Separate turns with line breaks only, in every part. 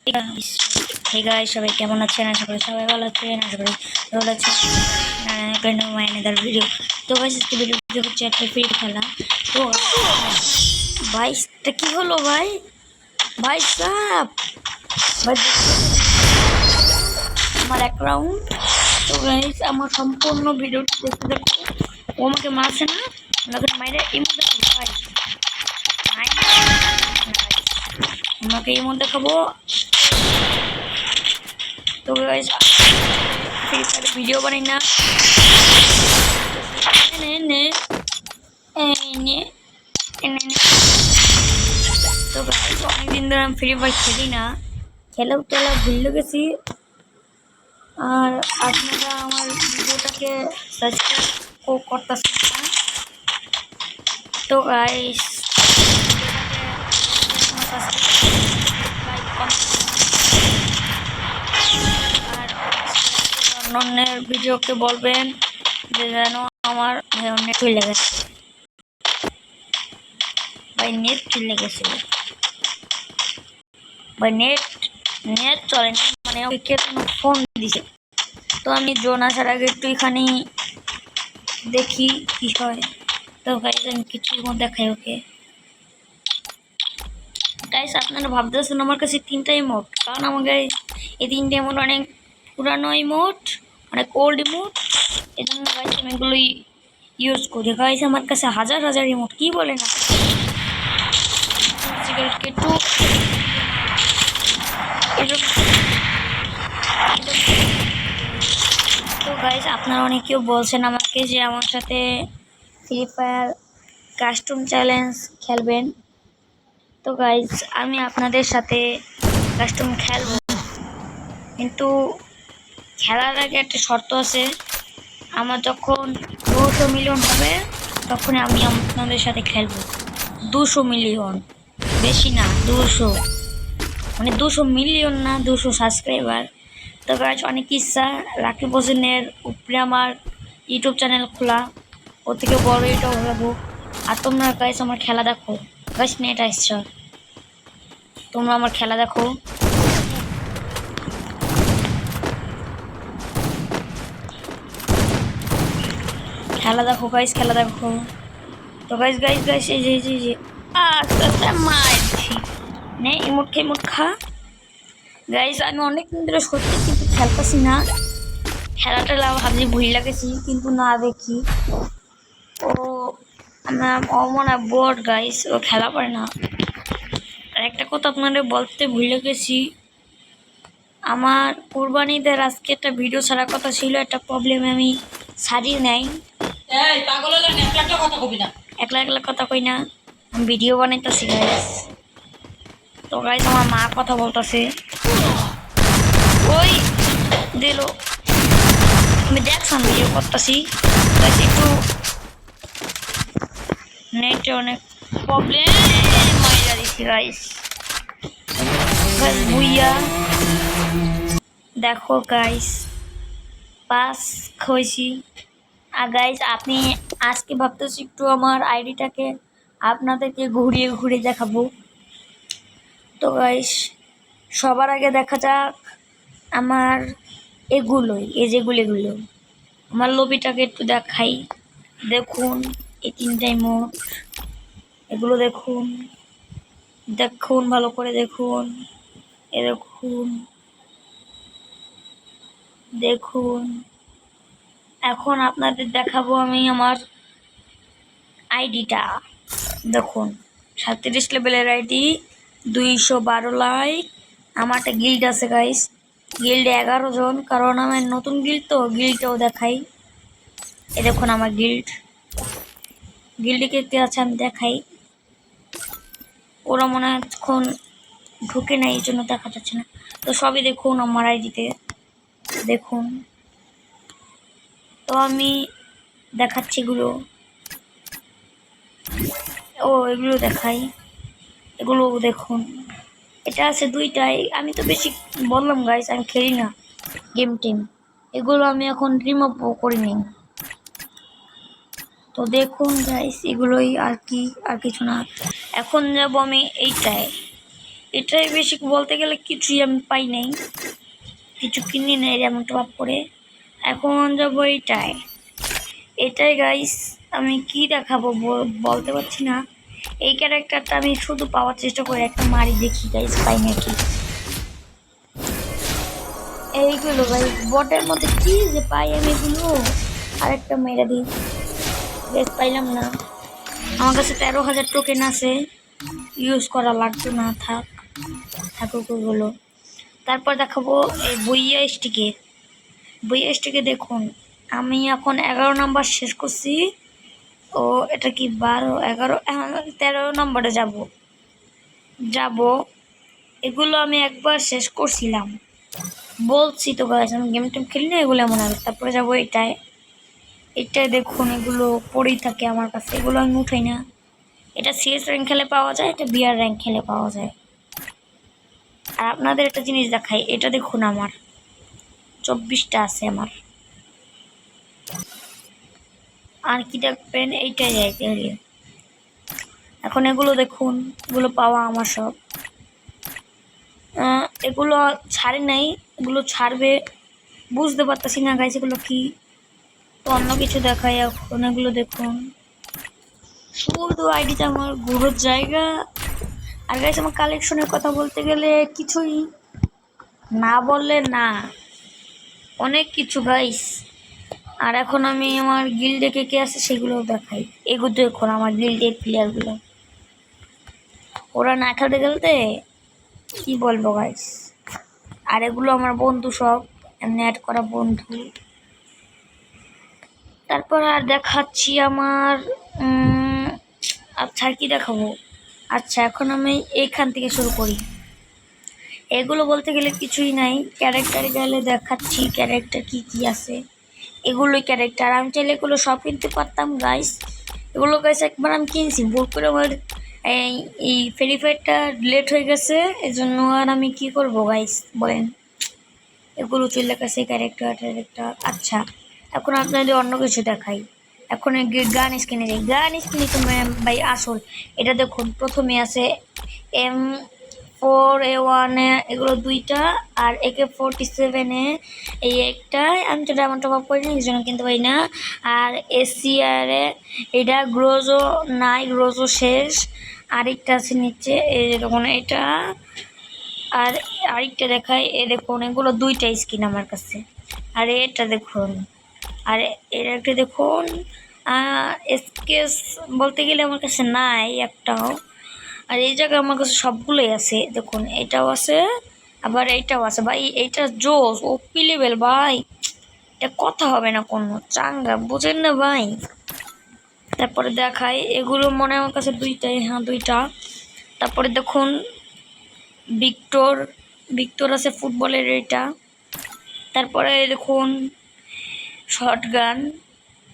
Hey guys, সবাই কেমন আছেন? আশা করি সবাই ভালো আছেন। আশা করি ভালো আছেন। মাইনেদার ভিডিও। তো গাইস, আজকে ভিডিও হচ্ছে একটা ফ্রি খেলা। তো ভাই, এটা কি হলো ভাই? ভাই সাব ভাই, আমার এক রাউন্ড। তো গাইস, আমার সম্পূর্ণ ভিডিওটি দেখতে দেখো। ও আমাকে মারছে না, আমাকে মাইরে ইমো দেখো ভাই। আমাকে ইমো দেখাবো। তো গাইস, ফ্রি ফায়ার ভিডিও বানাই না। তো গাইস, অনেকদিন ধরে আমি ফ্রি ফায়ার খেলি না, খেলেও টেলা ভুলে গেছি। আর আপনারা আমার ভিডিওটাকে সাবস্ক্রাইব করতেছেন না। তো গাইস, আর অন্যের ভিডিওকে বলবেন যে যেন আমার নেট চলে গেছে ভাই, নেট চলে গেছে ভাই, নেট চলে না, মানে ওকে ফোন দিছে। তো আমি জোন আসার আগে একটু এখানে দেখি কি হয়। তো গাইস, আমি কিছুর মধ্যে দেখাই ওকে। গাইস, আপনারা ভাবতেছেন আমার কাছে 3টা ইমোট, কারণ আমাকে এই 3টে ইমোট অনেক পুরানো ইমোট, অনেক ওল্ড ইমোট। এই জন্য গাইস আমি এগুলোই ইউজ করি। গাইস, আমার কাছে হাজার হাজার ইমোট, কি বলে না। তো গাইস, আপনারা অনেকেও বলছেন আমাকে যে আমার সাথে ফ্রি ফায়ার কাস্টম চ্যালেঞ্জ খেলবেন। তো গাইস, আমি আপনাদের সাথে কাস্টম খেলবো, কিন্তু খেলার আগে একটা শর্ত আছে। আমার যখন 200 মিলিয়ন হবে তখনই আমি আপনাদের সাথে খেলবো। 200 মিলিয়ন, বেশি না, 200, মানে 200 মিলিয়ন না, 200 সাবস্ক্রাইবার। তো গাইস, অনেক ইচ্ছা রাকিব হোসেনের উপরে আমার ইউটিউব চ্যানেল খোলা, ও থেকে বড় এটাও হবো। আর তোমরা গাইস আমার খেলা দেখো। গাইস, নেট আসছে, তোমরা আমার খেলা দেখো। খেলা দেখো গাইস, খেলা দেখো। তো গাইস গাইস গাইস, এই যে আস্তে আস্তে মারছি নে, ইমোট খা। গাইস, আমি অনেক দিন ধরে সত্যি কিন্তু খেলতেছি না, খেলাটা ভাবছি ভুল লাগেছি, কিন্তু না দেখি ও আমার মনে বোর্ড। গাইস, ও খেলা পারে না। আর একটা কথা আপনাদের বলতে ভুলে গেছি, আমার কুরবানিদের আজকে একটা ভিডিও ছাড়ার কথা ছিল, একটা প্রবলেমে আমি ছাড়িয়ে নাই। একলা একলা কথা কই না, আমি ভিডিও বানাইতেছি গাইস। তো গাইস, আমার মা কথা বলতেছে, ওই দিল, আমি দেখলাম ভিডিও করতেছি। গাইস, একটু নেটে অনেক প্রবলেম, মাইরা দিছি গাইস। গাইস বুইয়া দেখো গাইস, পাস হয়েছি। আর গাইস, আপনি আজকে ভাবতেছি একটু আমার আইডিটাকে আপনাদেরকে ঘুরিয়ে ঘুরিয়ে দেখাবো। তো গাইস, সবার আগে দেখা যাক আমার এগুলোই, এই যেগুলো আমার লবিটাকে একটু দেখাই। দেখুন এই 3টাই মোট, এগুলো দেখুন, দেখুন ভালো করে দেখুন, এ দেখুন দেখুন। এখন আপনাদের দেখাবো আমি আমার আইডিটা। দেখুন, 37 লেভেলের আইডি, 212 লাইক। আমার একটা গিল্ড আছে গাইস, গিল্ডে 11 জন, কারণ আমার নতুন গিল্ড, তো গিল্ডটাও দেখাই। এ দেখুন আমার গিল্ডে কে আছে আমি দেখাই। ওরা মনে হয় এখন ঢুকে নাই, এই জন্য দেখা যাচ্ছে না। তো সবই দেখুন আমার আইডিতে, দেখুন। তো আমি দেখাচ্ছি এগুলো, ও এগুলো দেখাই, এগুলো দেখুন। এটা আছে 2টাই, আমি তো বেশি বললাম গাইস, আমি খেলি না গেম টিম, এগুলো আমি এখন রিমুভ করিনি। তো দেখুন গাইস, এগুলোই আর কি, আর কিছু না। এখন যাব আমি এইটায়, এটাই বেশি বলতে গেলে কিছুই আমি পাই নাই, কিছু কিনি নেই যেমন টপ করে। এখন যাবো এটাই গাইস। আমি কি দেখাবো বলতে পারছি না। এই ক্যারেক্টারটা আমি শুধু পাওয়ার চেষ্টা করি, একটা মারি দেখি গাইস পাই নাকি। এইগুলো গাইস বটের মধ্যে কি যে পাই আমি এগুলো, আরেকটা মেরে দিই। বেশ পাইলাম না। আমার কাছে 13,000 টোকেন আছে, ইউজ করা লাগবে না, থাকুক ওগুলো। তারপর দেখাবো এই বইয়া স্টিকে দেখুন আমি এখন 11 নাম্বার শেষ করছি। ও এটা কি 12 11 13 নম্বরে যাব। এগুলো আমি একবার শেষ করছিলাম, বলছি তো গাইস আমি গেম টেম খেলি না, এগুলো মনে হবে। তারপরে যাবো এটাই দেখুন, এগুলো পড়েই থাকে আমার কাছে, এগুলো আমি উঠাই না। এটা সিএস র্যাঙ্ক খেলে পাওয়া যায়, এটা বিআর র্যাঙ্ক খেলে পাওয়া যায়। আর আপনাদের একটা জিনিস দেখাই, এটা দেখুন আমার 24টা আছে আমার। আর কি দেখবেন, এইটাই যাইতে হলে এখন এগুলো দেখুন, এগুলো পাওয়া আমার সব। এগুলো ছাড়ে নাই, এগুলো ছাড়বে বুঝতে পারতেছি না গাইস এগুলো কি। তো অন্য কিছু দেখাই এখন, এগুলো দেখুন শুধু আইডিতে আমার ঘুরোর জায়গা। আর গাইস আমার কালেকশনের কথা বলতে গেলে কিছুই না বললে না, অনেক কিছু গাইস। আর এখন আমি আমার গিল্ডে কে আছে সেগুলোও দেখাই। এগুলো দেখুন আমার গিল্ডের প্লেয়ারগুলো, ওরা না খেলতে খেলতে কি বলবো গাইস। আর এগুলো আমার বন্ধু সব, এমনি অ্যাড করা বন্ধু। তারপর আর দেখাচ্ছি আমার আচ্ছা আর কি দেখাবো। আচ্ছা এখন আমি এইখান থেকে শুরু করি। এগুলো বলতে গেলে কিছুই নাই, ক্যারেক্টারে গেলে দেখাচ্ছি ক্যারেক্টার কি কি আছে। এগুলোই ক্যারেক্টার, আমি চাইলে এগুলো সব কিনতে পারতাম গাইস। এগুলো গাইস একবার আমি কিনছি, ভুল করে আমার এই ফ্রি ফায়ারটা ডিলেট হয়ে গেছে, এজন্য আর আমি কি করব গাইস বলেন। এগুলো চলে গেছে ক্যারেক্টার। আচ্ছা এখন আপনাদের অন্য কিছু দেখাই। এখন গান স্কিনে যাই, গান স্কিনে তো ভাই আসল। এটা দেখুন প্রথমে আছে M4A1 এগুলো দুইটা, আর AK-47 এই একটা। আমি তো ডায়মন্ড টপ আপ করি না, এই জন্য কিনতে পারি না। আর SCR এটা গ্রোজো নাই, গ্রোজো শেষ। আরেকটা আছে নিচে এই দেখুন এটা। আর আরেকটা দেখাই, এ দেখুন এগুলো দুইটা স্কিন আমার কাছে। আর এটা দেখুন, আর এর একটা দেখুন স্কেচ বলতে গেলে আমার কাছে নাই একটাও। আর এই জায়গায় আমার কাছে সবগুলোই আছে, দেখুন এটাও আছে আবার এইটাও আছে। ভাই এইটা জোস ওপি লেভেল ভাই, এটা কথা হবে না কোনো, চাঙ্গা বুঝেন না ভাই। তারপরে দেখাই এগুলো মনে আমার কাছে দুইটাই, হ্যাঁ দুইটা। তারপরে দেখুন ভিক্টর আছে ফুটবলের এটা। তারপরে দেখুন শটগান,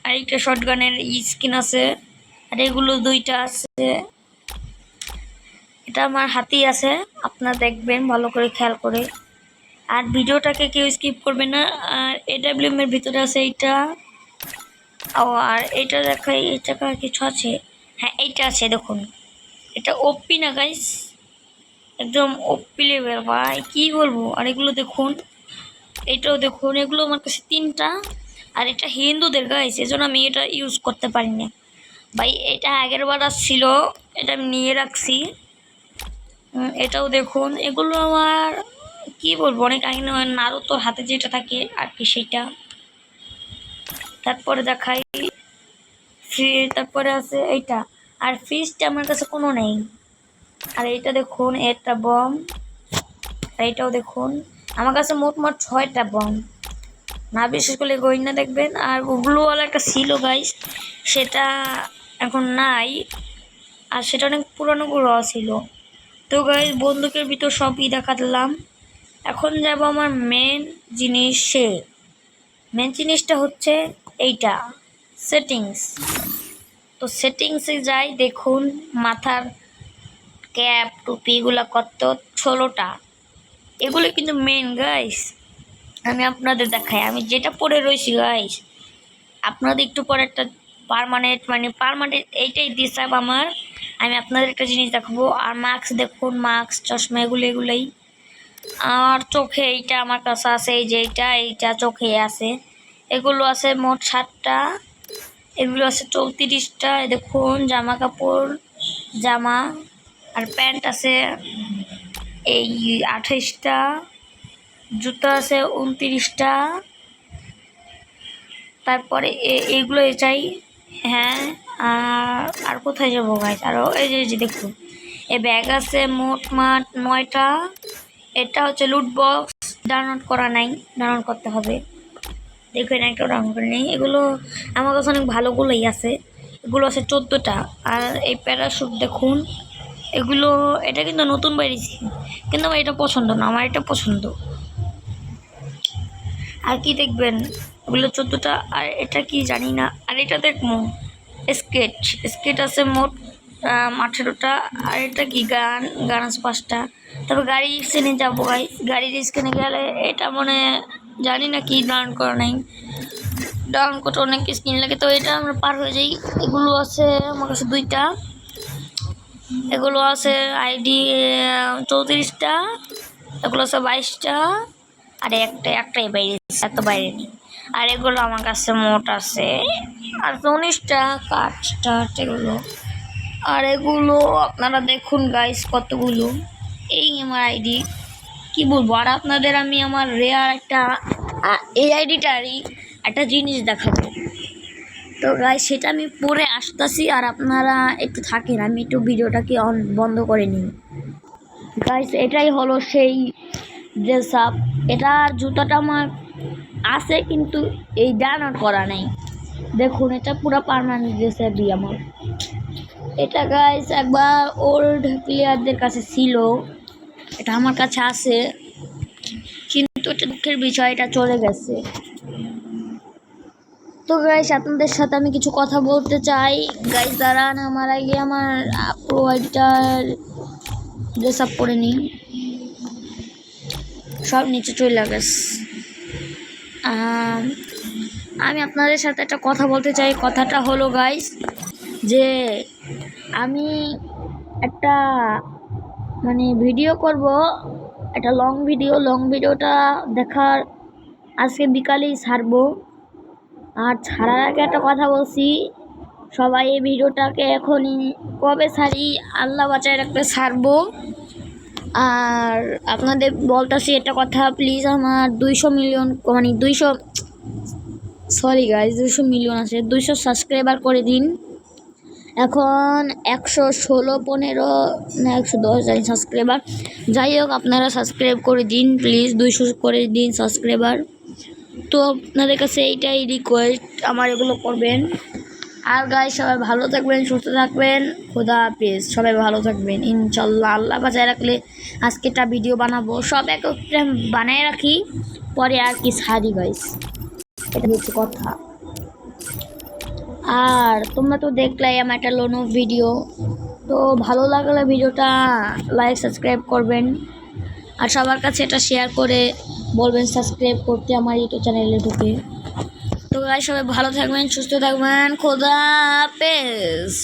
আরেকটা শটগানের স্কিন আছে। আর এগুলো দুইটা আছে, এটা আমার হাতেই আছে, আপনারা দেখবেন ভালো করে খেয়াল করে। আর ভিডিওটাকে কেউ স্কিপ করবে না। আর AWM এর ভিতরে আছে এইটা। ও আর এটা দেখাই, এটা কিছু আছে, হ্যাঁ এইটা আছে দেখুন। এটা ওপি না গাইস, একদম ওপি লেভেল ভাই কি বলবো। আর এগুলো দেখুন, এটাও দেখুন, এগুলো আমার কাছে তিনটা। আর এটা হিন্দুদের গাইস, এজন্য আমি এটা ইউজ করতে পারি না ভাই। এটা আগের বার ছিল, এটা আমি নিয়ে রাখছি। এটাও দেখুন, এগুলো আমার কি বলবো অনেক আগে নারুতোর হাতে যেটা থাকে আর কি সেটা। তারপরে দেখাই তারপরে আছে এইটা। আর ফিশটা আমার কাছে কোনো নেই। আর এইটা দেখুন একটা বম, আর এইটাও দেখুন আমার কাছে মোট 6টা বম, না বিশেষ করে গয়না দেখবেন। আর গ্লুওয়ালা একটা ছিল গাইস, সেটা এখন নাই, আর সেটা অনেক পুরনো গ্লো ছিল। তো গাইস বন্দুকের ভিতর সবই দেখালাম। এখন যাব আমার মেন জিনিসটা হচ্ছে এইটা সেটিংস। তো সেটিংসে যাই, দেখুন মাথার ক্যাপ টুপিগুলো কত 16টা, এগুলো কিন্তু মেন গাইস। আমি আপনাদের দেখাই, আমি যেটা পরে রয়েছি গাইস, আপনাদের একটু পরে একটা পার্মানেন্ট এইটাই ডিসাব আমার। আমি আপনাদের একটা জিনিস দেখাবো। আর মাস্ক দেখুন, মাস্ক, চশমা, এগুলোই। আর চোখে এইটা আমার কাছে আছে, এই যে এইটা চোখে আছে। এগুলো আছে মোট 7টা, এগুলো আছে 34টা। দেখুন জামা কাপড়, জামা আর প্যান্ট আছে এই 28টা, জুতো আছে 29টা। তারপরে এইগুলো চাই। হ্যাঁ, আর কোথায় যাবো গাইস? আরও এই যে দেখুন, এই ব্যাগ আছে মোট 9টা। এটা হচ্ছে লুট বক্স, ডাউনলোড করা নাই, ডাউনলোড করতে হবে। দেখবেন একটা ডাউনলোড করে নেই। এগুলো আমার কাছে অনেক ভালোগুলোই আছে। এগুলো আছে 14টা। আর এই প্যারাশুট দেখুন, এগুলো এটা কিন্তু নতুন বেরিয়েছে, কিন্তু আমার এটা পছন্দ না, আমার এটা পছন্দ। আর কি দেখবেন, এগুলো 14টা। আর এটা কি জানি না। আর এটা দেখবো স্কেট আছে মোট 18টা। আর এটা কি গান আছে 5টা। তবে গাড়ি স্ক্যানে যাবো ভাই, গাড়ির স্ক্যানে গেলে এটা মনে জানি না কি ডাউনলোড করা নাই, ডাউনলোড করতে অনেক স্ক্রিন লাগে, তো এটা আমরা পার হয়ে যাই। এগুলো আছে আমার কাছে 2টা। এগুলো আছে আইডি 34টা। এগুলো আছে 22টা। আর একটাই বাইরে, এত বাইরে নেই। আর এগুলো আমার কাছে মোট আছে আর 19টা কাঠ এগুলো। আর এগুলো আপনারা দেখুন গাইস কতগুলো। এই আমার আইডি, কি বলবো। আর আপনাদের আমি আমার রেয়ার এই আইডিটারই একটা জিনিস দেখাবো। তো গাইস সেটা আমি পরে আসতেছি, আর আপনারা একটু থাকেন, আমি একটু ভিডিওটাকে বন্ধ করে নিই। গাইস এটাই হলো সেই ড্রেস আপ। এটার জুতাটা আমার আছে, কিন্তু এই ডাউনলোড করা নাই। দেখুন এটা পুরো পার্মানেন্ট ড্রেস আপই আমার। এটা গাইস একবার ওল্ড প্লেয়ারদের কাছে ছিল, এটা আমার কাছে আছে, কিন্তু এটা দুঃখের বিষয়, এটা চলে গেছে। তো গাইস আপনাদের সাথে আমি কিছু কথা বলতে চাই। গাইস দাঁড়ান, আমার আগে আমার প্রো আইডিটার ড্রেস আপ করে নিই, সব নিচে চলে গেছে। আমি আপনাদের সাথে একটা কথা বলতে চাই। কথাটা হলো গাইস যে আমি একটা ভিডিও করব, একটা লং ভিডিওটা দেখার আজকে বিকালেই ছাড়বো। আর ছাড়ার আগে একটা কথা বলছি, সবাই এই ভিডিওটাকে এখনই কবে ছাড়ি আল্লাহ বাঁচায় রাখতে ছাড়বো। আর আপনাদের বলতেছি একটা কথা, প্লিজ আমার 200 মিলিয়ন 200 মিলিয়ন আছে, 200 সাবস্ক্রাইবার করে দিন। এখন 116, 15 না 110 জানি সাবস্ক্রাইবার, যাই হোক আপনারা সাবস্ক্রাইব করে দিন প্লিজ, 200 করে দিন সাবস্ক্রাইবার। তো আপনাদের কাছে এইটাই রিকোয়েস্ট, আমার এগুলো করবেন। আর গাইস সবাই ভালো থাকবেন, সুস্থ থাকবেন, খোদা হাফেজ। সবাই ভালো থাকবেন ইনশাল্লাহ, আল্লাহ বাঁচায় রাখলে আজকে একটা ভিডিও বানাবো, সব একটা বানায় রাখি, পরে আর কি ছাড়ি গাইস, এটা হচ্ছে কথা। আর তোমরা তো দেখলাই আমার একটা লোনো ভিডিও, তো ভালো লাগলে ভিডিওটা লাইক সাবস্ক্রাইব করবেন, আর সবার কাছে এটা শেয়ার করে বলবেন সাবস্ক্রাইব করতে আমার ইউটিউব চ্যানেলে ঢুকে। তো গাইস সবাই ভালো থাকবেন, সুস্থ থাকবেন, খোদা হাফেজ।